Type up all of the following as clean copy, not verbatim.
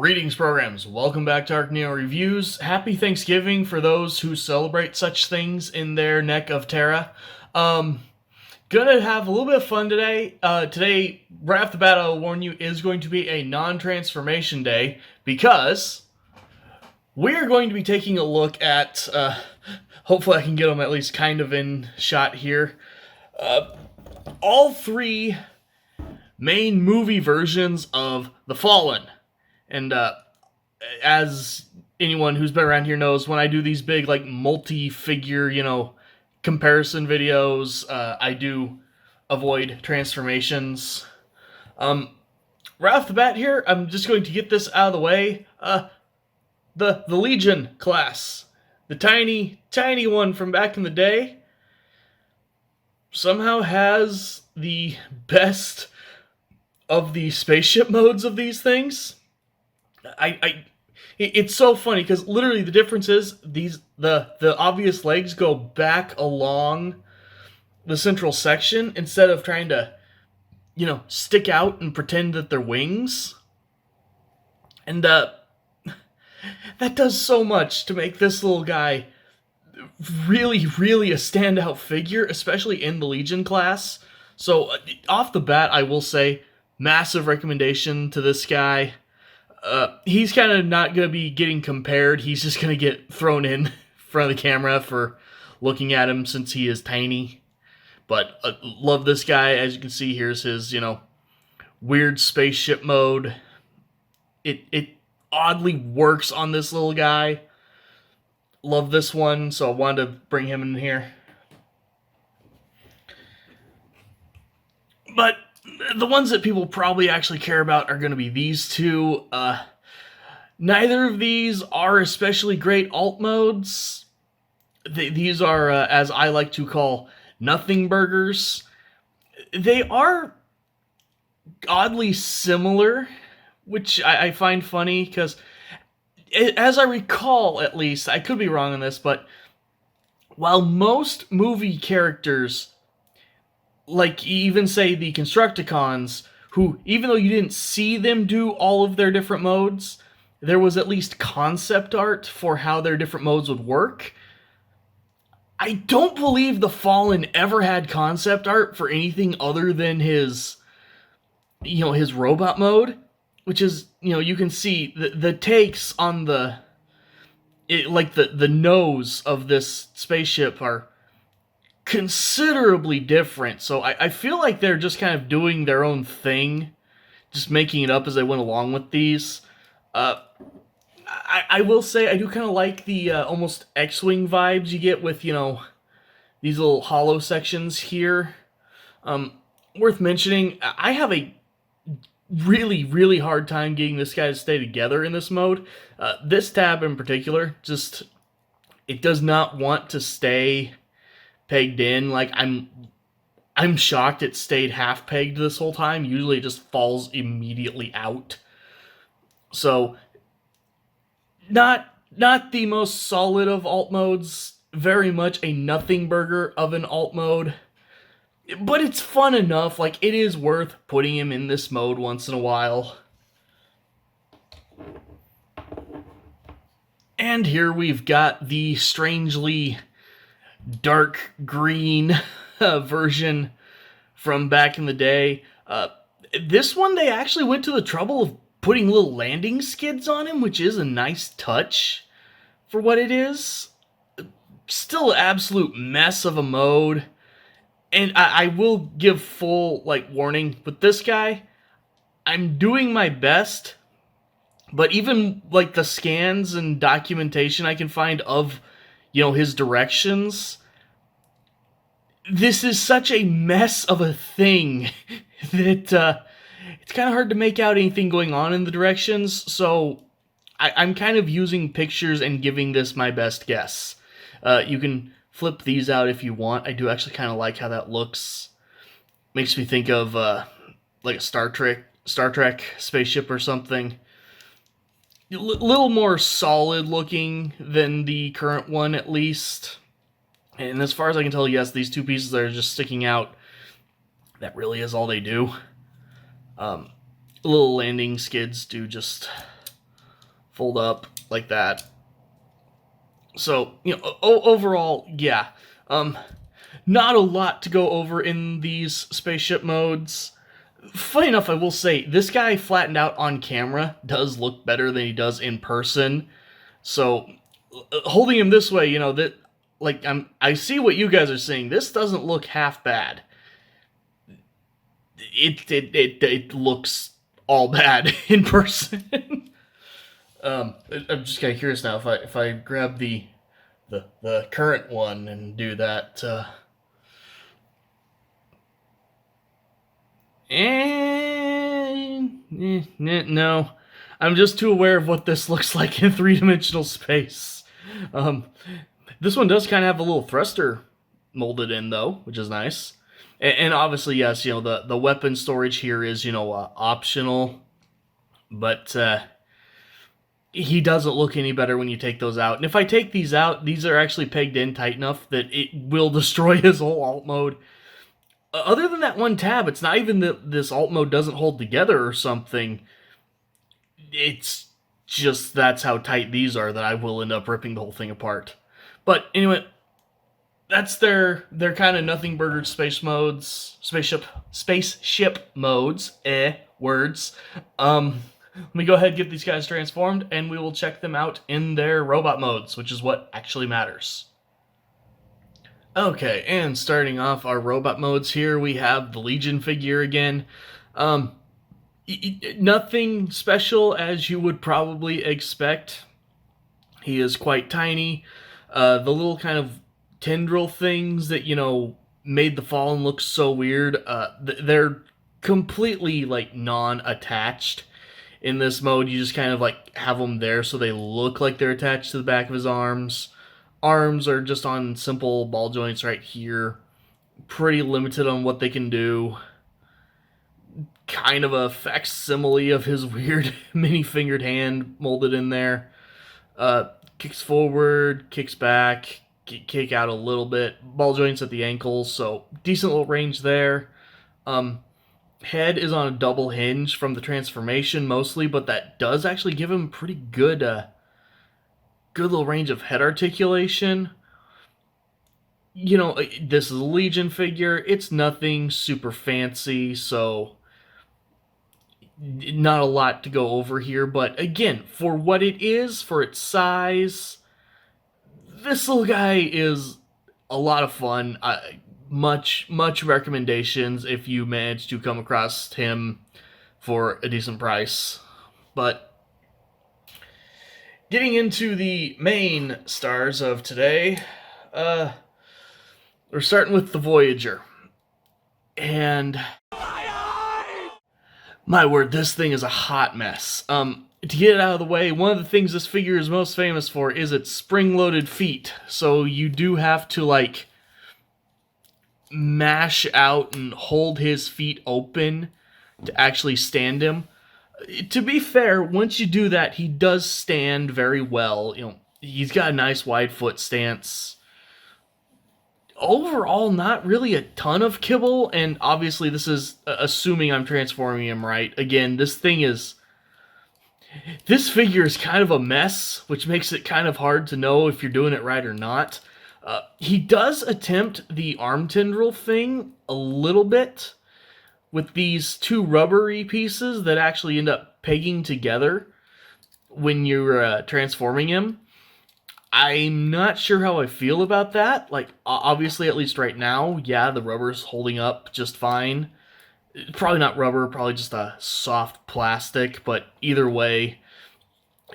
Greetings, programs. Welcome back to ArcNeo Reviews. Happy Thanksgiving for those who celebrate such things in their neck of terra. Gonna have a little bit of fun today. Today, right off the bat, I'll warn you, is going to be a non-transformation day because we're going to be taking a look at, hopefully I can get them at least kind of in shot here, all three main movie versions of The Fallen. And as anyone who's been around here knows, when I do these big, like, multi-figure, comparison videos, I do avoid transformations. Right off the bat here, I'm just going to get this out of the way. The Legion class, the tiny one from back in the day, somehow has the best of the spaceship modes of these things. It's so funny because literally the difference is the obvious legs go back along the central section instead of trying to, stick out and pretend that they're wings. And that does so much to make this little guy really, really a standout figure, especially in the Legion class. So off the bat, I will say, massive recommendation to this guy. He's kind of not going to be getting compared. He's just going to get thrown in front of the camera for looking at him since he is tiny. But love this guy. As you can see, here's his, weird spaceship mode. It oddly works on this little guy. Love this one, so I wanted to bring him in here. But the ones that people probably actually care about are going to be these two. Neither of these are especially great alt modes. These are, as I like to call, nothing burgers. They are oddly similar, which I find funny because, as I recall at least, I could be wrong on this, but while most movie characters, like even say the Constructicons, who, even though you didn't see them do all of their different modes, there was at least concept art for how their different modes would work. I don't believe the Fallen ever had concept art for anything other than his, his robot mode, which is, you can see the takes on the nose of this spaceship are considerably different. So I feel like they're just kind of doing their own thing, just making it up as they went along with these. I will say I do kind of like the almost X-Wing vibes you get with, these little hollow sections here. Worth mentioning, I have a really, really hard time getting this guy to stay together in this mode. This tab in particular, it does not want to stay pegged in. Like, I'm shocked it stayed half pegged this whole time. Usually it just falls immediately out. So, not the most solid of alt modes, very much a nothing burger of an alt mode, but it's fun enough. Like, it is worth putting him in this mode once in a while. And here we've got the strangely dark green version from back in the day. This one, they actually went to the trouble of putting little landing skids on him, which is a nice touch for what it is. Still an absolute mess of a mode. And I will give full, warning. With this guy, I'm doing my best, but even, the scans and documentation I can find of, his directions, this is such a mess of a thing that it's kind of hard to make out anything going on in the directions, so I'm kind of using pictures and giving this my best guess. You can flip these out if you want. I do actually kind of like how that looks. Makes me think of like a Star Trek spaceship or something. A little more solid looking than the current one, at least. And as far as I can tell, yes, these two pieces that are just sticking out, that really is all they do. Little landing skids do just fold up like that. So, you know, overall, yeah. Not a lot to go over in these spaceship modes. Funny enough, I will say, this guy flattened out on camera does look better than he does in person. So, holding him this way, you know, that, like, I see what you guys are saying. This doesn't look half bad. It looks all bad in person. I'm just kind of curious now if I grab the current one and do that. No, I'm just too aware of what this looks like in three-dimensional space. This one does kind of have a little thruster molded in though, which is nice. And obviously, yes, you know, the weapon storage here is, you know, optional, but he doesn't look any better when you take those out. And if I take these out, these are actually pegged in tight enough that it will destroy his whole alt mode. Other than that one tab, it's not even that this alt mode doesn't hold together or something. It's just that's how tight these are that I will end up ripping the whole thing apart. But anyway, that's their kind of nothing burger spaceship modes. Words. Let me go ahead and get these guys transformed, and we will check them out in their robot modes, which is what actually matters. Okay, and starting off our robot modes here, we have the Legion figure again. Nothing special as you would probably expect. He is quite tiny. The little kind of tendril things that, you know, made the Fallen look so weird, they're completely, like, non-attached. In this mode, you just kind of, like, have them there so they look like they're attached to the back of his arms. Arms are just on simple ball joints right here. Pretty limited on what they can do. Kind of a facsimile of his weird mini-fingered hand molded in there. Kicks forward, kicks back, kick out a little bit. Ball joints at the ankles, so decent little range there. Head is on a double hinge from the transformation mostly, but that does actually give him pretty good, good little range of head articulation. You know, this is a Legion figure. It's nothing super fancy, so not a lot to go over here. But again, for what it is, for its size, this little guy is a lot of fun. Much recommendations if you manage to come across him for a decent price. But getting into the main stars of today, we're starting with the Voyager. And my word, this thing is a hot mess. To get it out of the way, one of the things this figure is most famous for is its spring-loaded feet. So you do have to, like, mash out and hold his feet open to actually stand him. To be fair, once you do that, he does stand very well. You know, he's got a nice wide foot stance. Overall, not really a ton of kibble, and obviously this is assuming I'm transforming him right. Again, this figure is kind of a mess, which makes it kind of hard to know if you're doing it right or not. He does attempt the arm tendril thing a little bit with these two rubbery pieces that actually end up pegging together when you're transforming him. I'm not sure how I feel about that. Like, obviously, at least right now, yeah, the rubber's holding up just fine. Probably not rubber, probably just a soft plastic, but either way,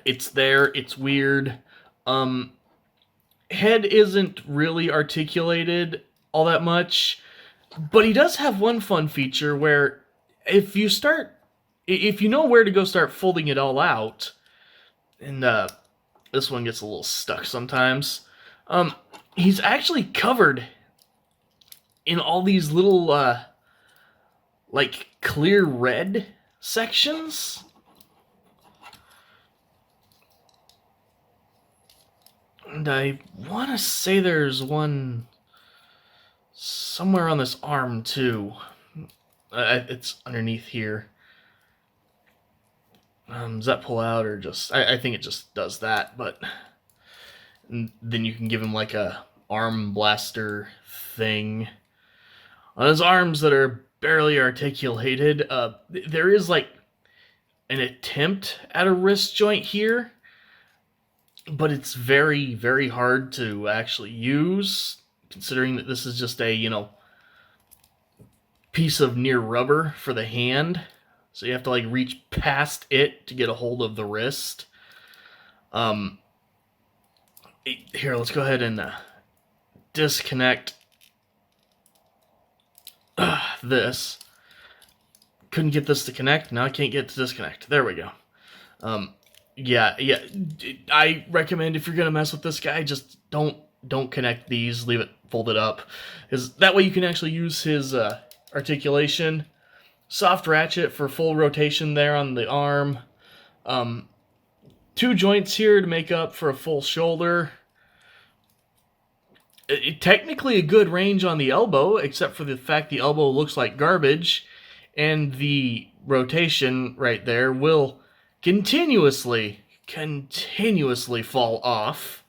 it's there, it's weird. Head isn't really articulated all that much, but he does have one fun feature where if you know where to go start folding it all out, and this one gets a little stuck sometimes, he's actually covered in all these little, like, clear red sections. And I want to say there's one somewhere on this arm, too. It's underneath here. Does that pull out or just... I think it just does that, but... And then you can give him like a arm blaster thing. On his arms that are barely articulated, there is like an attempt at a wrist joint here, but it's very, very hard to actually use, considering that this is just a, piece of near rubber for the hand. So you have to like reach past it to get a hold of the wrist. Here, let's go ahead and disconnect this. Couldn't get this to connect. Now I can't get it to disconnect. There we go. Yeah. I recommend if you're gonna mess with this guy, just don't connect these. Leave it folded up, because that way you can actually use his articulation. Soft ratchet for full rotation there on the arm. 2 joints here to make up for a full shoulder. Technically a good range on the elbow, except for the fact the elbow looks like garbage, and the rotation right there will continuously fall off.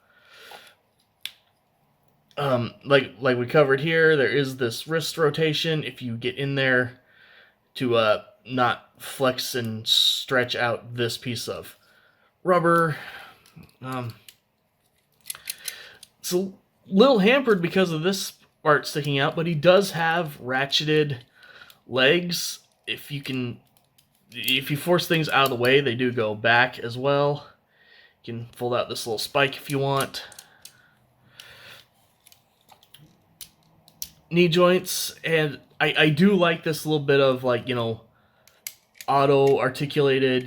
Like we covered here, there is this wrist rotation if you get in there to not flex and stretch out this piece of rubber. It's a little hampered because of this part sticking out, but he does have ratcheted legs. If you force things out of the way, they do go back as well. You can fold out this little spike if you want. Knee joints, and I do like this little bit of like, auto articulated,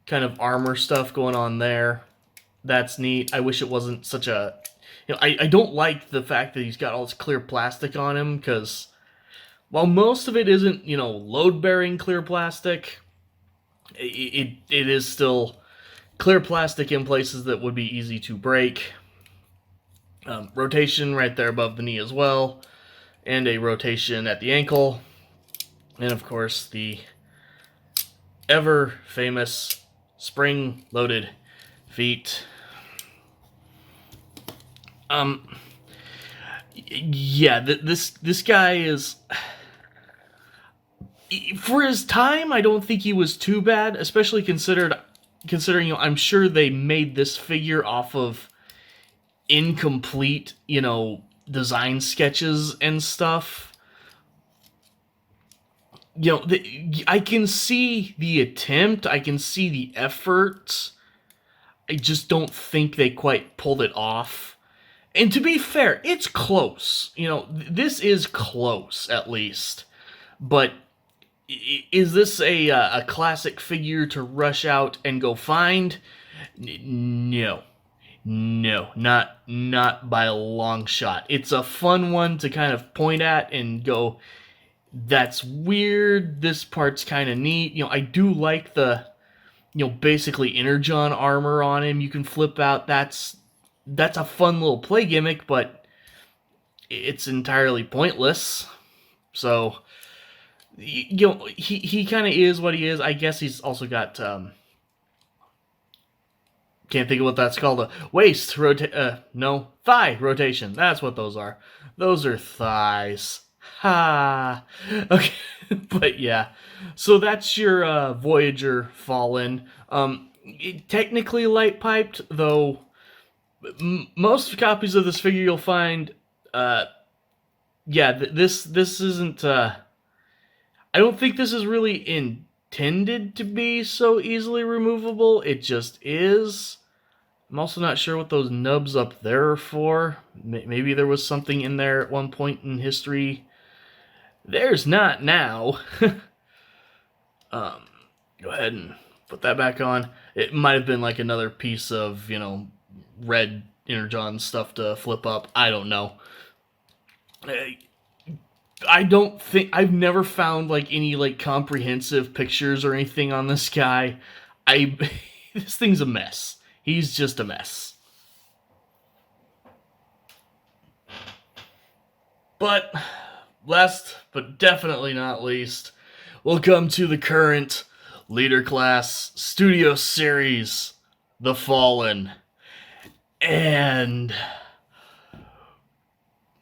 kind of armor stuff going on there. That's neat. I wish it wasn't such a, I don't like the fact that he's got all this clear plastic on him, because while most of it isn't, load-bearing clear plastic, it is still clear plastic in places that would be easy to break. Rotation right there above the knee as well, and a rotation at the ankle, and of course the ever famous spring-loaded feet. Yeah, this guy is, for his time, I don't think he was too bad, especially considering I'm sure they made this figure off of incomplete, design sketches and stuff. I can see the attempt, I can see the effort. I just don't think they quite pulled it off. And to be fair, it's close. This is close, at least. But is this a classic figure to rush out and go find? No. No, not by a long shot. It's a fun one to kind of point at and go, that's weird, this part's kind of neat. I do like the, basically Energon armor on him you can flip out. That's a fun little play gimmick, but it's entirely pointless. So, he kind of is what he is. I guess he's also got, can't think of what that's called. A waist thigh rotation. That's what those are. Those are thighs. Ha. Okay, but yeah. So that's your Voyager Fallen. Technically light piped, though. Most copies of this figure you'll find. This isn't. I don't think this is really intended to be so easily removable. It just is. I'm also not sure what those nubs up there are for. Maybe there was something in there at one point in history. There's not now. Go ahead and put that back on. It might have been like another piece of, red Energon stuff to flip up. I don't know. I don't think... I've never found, any, comprehensive pictures or anything on this guy. This thing's a mess. He's just a mess. But, last but definitely not least, we'll come to the current Leader Class Studio Series, The Fallen. And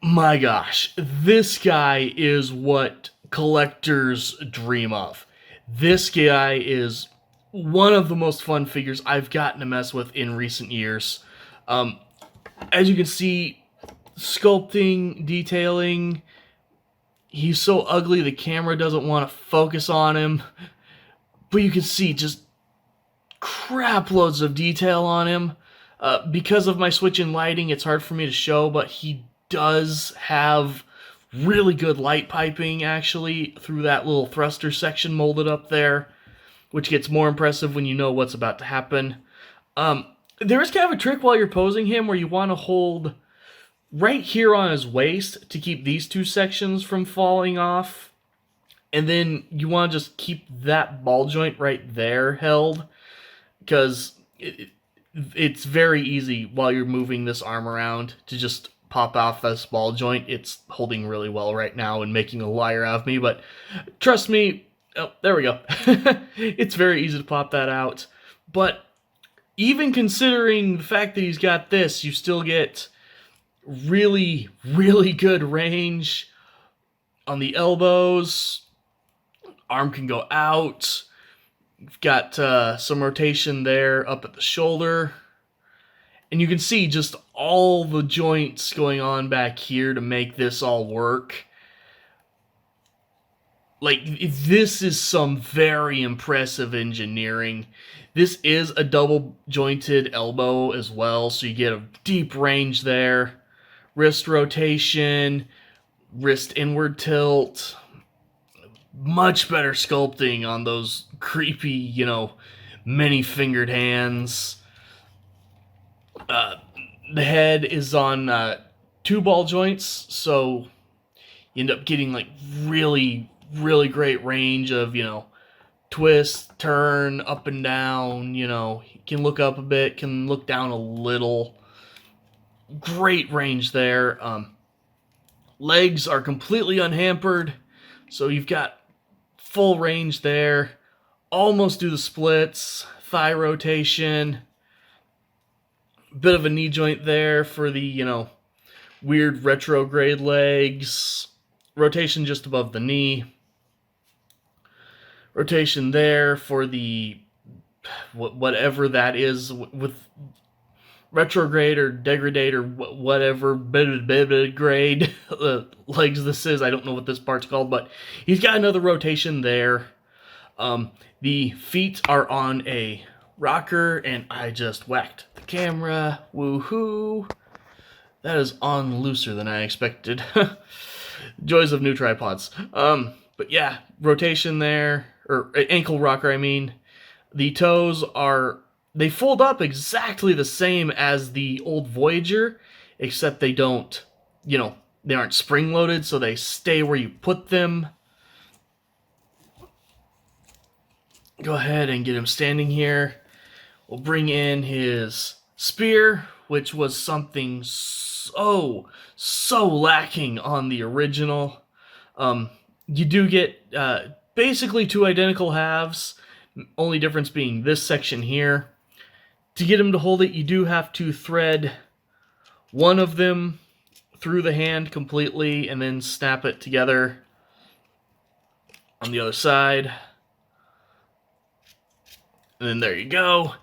my gosh, this guy is what collectors dream of. This guy is one of the most fun figures I've gotten to mess with in recent years. As you can see, sculpting, detailing, he's so ugly the camera doesn't want to focus on him. But you can see just crap loads of detail on him. Because of my switch in lighting, it's hard for me to show, but he does have really good light piping, actually, through that little thruster section molded up there, which gets more impressive when you know what's about to happen. There is kind of a trick while you're posing him where you want to hold right here on his waist to keep these two sections from falling off. And then you want to just keep that ball joint right there held, because it's very easy while you're moving this arm around to just pop off this ball joint. It's holding really well right now and making a liar out of me, but trust me, oh, there we go. It's very easy to pop that out. But even considering the fact that he's got this, you still get really, really good range on the elbows. Arm can go out. You've got some rotation there up at the shoulder. And you can see just all the joints going on back here to make this all work. Like, this is some very impressive engineering. This is a double jointed elbow as well, so you get a deep range there. Wrist rotation, wrist inward tilt. Much better sculpting on those creepy, many-fingered hands. The head is on 2 ball joints, so you end up getting like really, really great range of, twist, turn, up and down, can look up a bit, can look down a little. Great range there. Legs are completely unhampered, so you've got full range there. Almost do the splits, thigh rotation. Bit of a knee joint there for the, weird retrograde legs. Rotation just above the knee. Rotation there for the whatever that is with retrograde or degrade or whatever grade legs this is. I don't know what this part's called, but he's got another rotation there. The feet are on a rocker, and I just whacked the camera. Woohoo! That is on looser than I expected. Joys of new tripods. But yeah, rotation there, or ankle rocker, I mean. The toes they fold up exactly the same as the old Voyager, except they don't, they aren't spring-loaded, so they stay where you put them. Go ahead and get him standing here. We'll bring in his spear, which was something so lacking on the original. You do get basically 2 identical halves, only difference being this section here. To get him to hold it, you do have to thread one of them through the hand completely and then snap it together on the other side. And then there you go.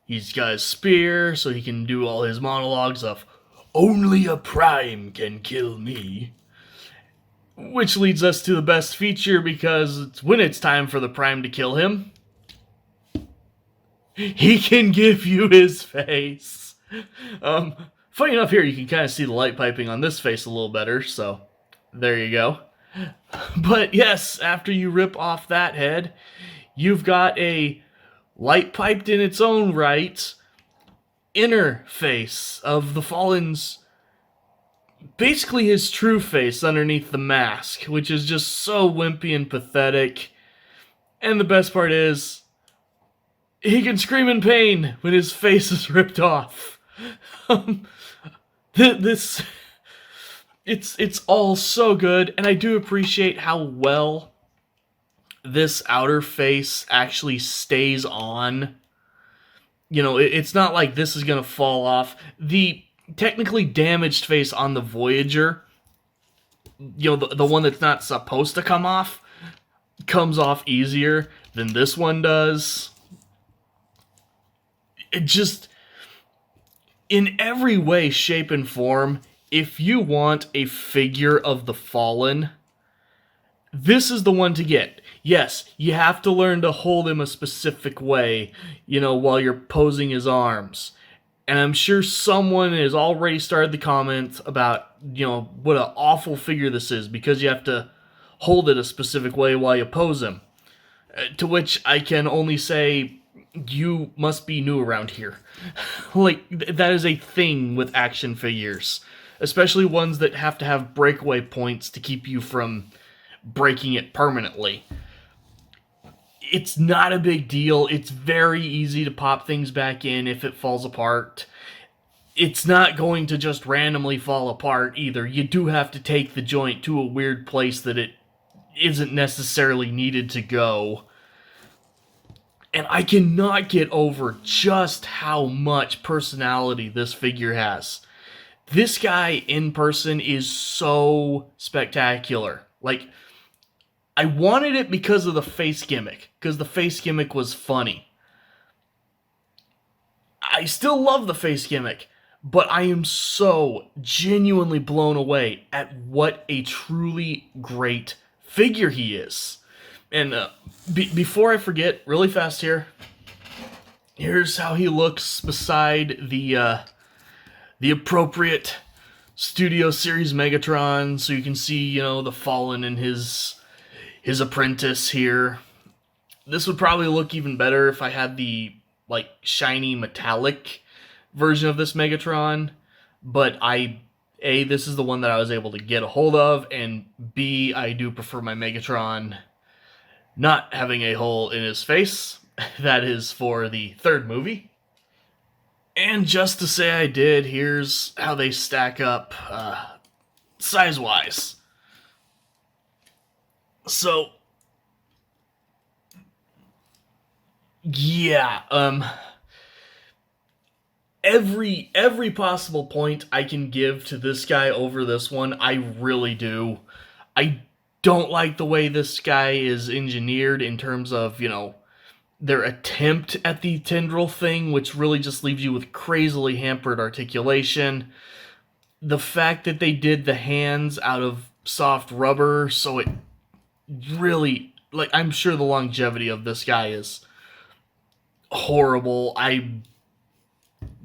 He's got his spear, so he can do all his monologues of, "Only a prime can kill me." Which leads us to the best feature, because when it's time for the prime to kill him, he can give you his face. Funny enough, here you can kind of see the light piping on this face a little better, so there you go. But yes, after you rip off that head, you've got a light piped in its own right inner face of the Fallen's, basically his true face underneath the mask, which is just so wimpy and pathetic. And the best part is, he can scream in pain when his face is ripped off. It's all so good, and I do appreciate how well this outer face actually stays on. You know, it's not like this is going to fall off. The technically damaged face on the Voyager, you know, the one that's not supposed to come off, comes off easier than this one does. It just, in every way, shape, and form, if you want a figure of the Fallen, this is the one to get. Yes, you have to learn to hold him a specific way, you know, while you're posing his arms. And I'm sure someone has already started the comments about, you know, what an awful figure this is because you have to hold it a specific way while you pose him. To which I can only say, you must be new around here. Like, that is a thing with action figures. Especially ones that have to have breakaway points to keep you from breaking it permanently. It's not a big deal. It's very easy to pop things back in if it falls apart. It's not going to just randomly fall apart either. You do have to take the joint to a weird place that it isn't necessarily needed to go. And I cannot get over just how much personality this figure has. This guy in person is so spectacular. Like, I wanted it because of the face gimmick, because the face gimmick was funny. I still love the face gimmick, but I am so genuinely blown away at what a truly great figure he is. And before I forget, really fast here, here's how he looks beside the appropriate Studio Series Megatron, so you can see, you know, the Fallen and his apprentice here. This would probably look even better if I had the, like, shiny metallic version of this Megatron, but A, this is the one that I was able to get a hold of, and B, I do prefer my Megatron not having a hole in his face. That is for the third movie. And just to say I did, here's how they stack up size-wise. So, yeah, every possible point I can give to this guy over this one, I really do. I don't like the way this guy is engineered in terms of, you know, their attempt at the tendril thing, which really just leaves you with crazily hampered articulation. The fact that they did the hands out of soft rubber, so it really, like, I'm sure the longevity of this guy is horrible. I'm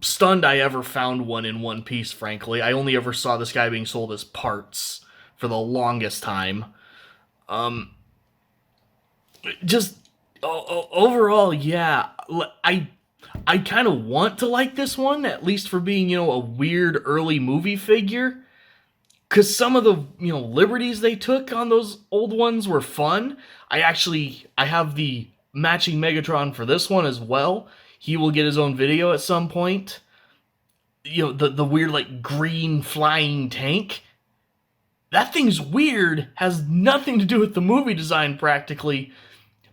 stunned I ever found one in one piece, frankly. I only ever saw this guy being sold as parts for the longest time. Just overall, yeah, I kind of want to like this one, at least for being, you know, a weird early movie figure. Because some of the, you know, liberties they took on those old ones were fun. I have the matching Megatron for this one as well. He will get his own video at some point. You know, the weird, like, green flying tank. That thing's weird, has nothing to do with the movie design practically,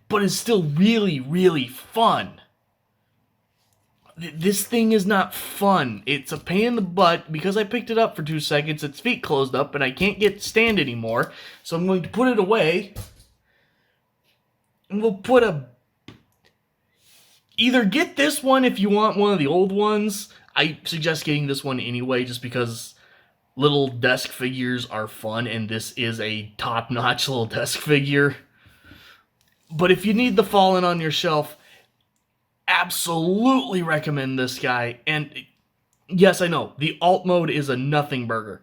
but is still really, really fun. This thing is not fun. It's a pain in the butt. Because I picked it up for 2 seconds, its feet closed up, and I can't get stand anymore. So I'm going to put it away. And we'll put a... Either get this one if you want one of the old ones. I suggest getting this one anyway, just because little desk figures are fun, and this is a top-notch little desk figure. But if you need the Fallen on your shelf, absolutely recommend this guy. And yes, I know, the alt mode is a nothing burger.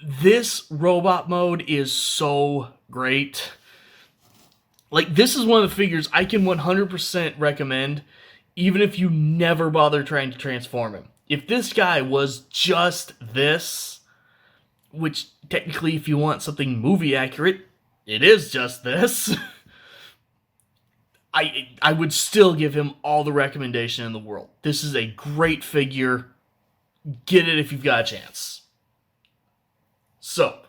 This robot mode is so great. Like, this is one of the figures I can 100% recommend, even if you never bother trying to transform him. If this guy was just this, which technically if you want something movie accurate, it is just this, I would still give him all the recommendation in the world. This is a great figure. Get it if you've got a chance. So,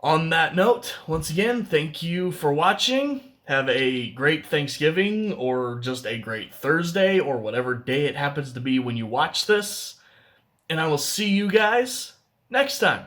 On that note, once again, thank you for watching. Have a great Thanksgiving, or just a great Thursday, or whatever day it happens to be when you watch this. And I will see you guys next time.